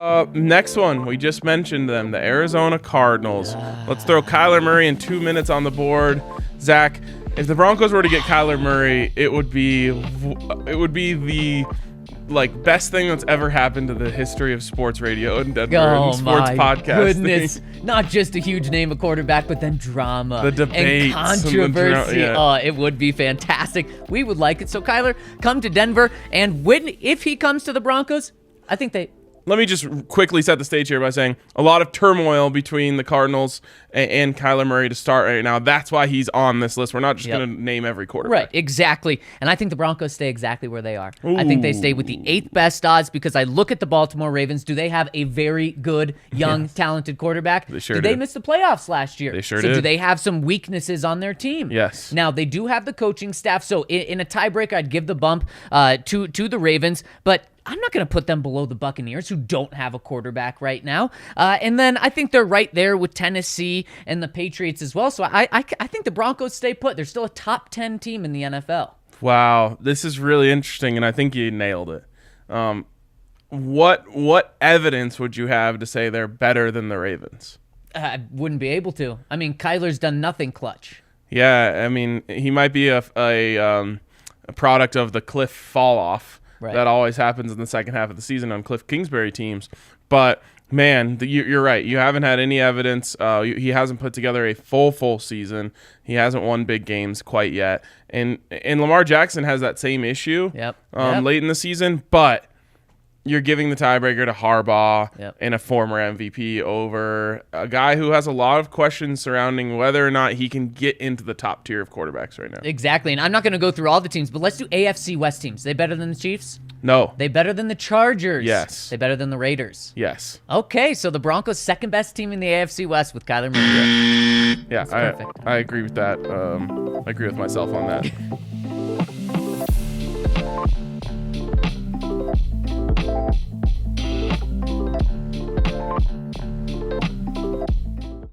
Next one, we just mentioned them, the Arizona Cardinals. Let's throw Kyler Murray in 2 minutes on the board. Zach, if the Broncos were to get Kyler Murray, it would be the best thing that's ever happened to the history of sports radio in Denver and sports podcasting. Goodness. Not just a huge name of quarterback, but then drama, the debates, and controversy. It would be fantastic. We would like it. So Kyler, come to Denver and win. If he comes to the Broncos, I think they... Let me just quickly set the stage here by saying a lot of turmoil between the Cardinals and Kyler Murray to start right now. That's why he's on this list. We're not just going to name every quarterback. Right, exactly. And I think the Broncos stay exactly where they are. Ooh. I think they stay with the 8th best odds because I look at the Baltimore Ravens. Do they have a very good, young, talented quarterback? They sure did. They miss the playoffs last year? They sure did. did. Do they have some weaknesses on their team? Yes. Now, they do have the coaching staff. So in a tiebreaker, I'd give the bump to the Ravens. But I'm not going to put them below the Buccaneers, who don't have a quarterback right now. And then I think they're right there with Tennessee and the Patriots as well. So I think the Broncos stay put. They're still a top 10 team in the NFL. Wow, this is really interesting, and I think you nailed it. What evidence would you have to say they're better than the Ravens? I wouldn't be able to. I mean, Kyler's done nothing clutch. Yeah, I mean, he might be a product of the cliff fall off. Right. That always happens in the second half of the season on Cliff Kingsbury teams. But, man, you're right. You haven't had any evidence. He hasn't put together a full season. He hasn't won big games quite yet. And Lamar Jackson has that same issue late in the season. But you're giving the tiebreaker to Harbaugh and a former MVP over a guy who has a lot of questions surrounding whether or not he can get into the top tier of quarterbacks right now. Exactly, and I'm not going to go through all the teams, but let's do AFC West teams. They better than the Chiefs? No. They better than the Chargers? Yes. They better than the Raiders? Yes. Okay, so the Broncos' second best team in the AFC West with Kyler Murray. Yeah, I agree with that. I agree with myself on that.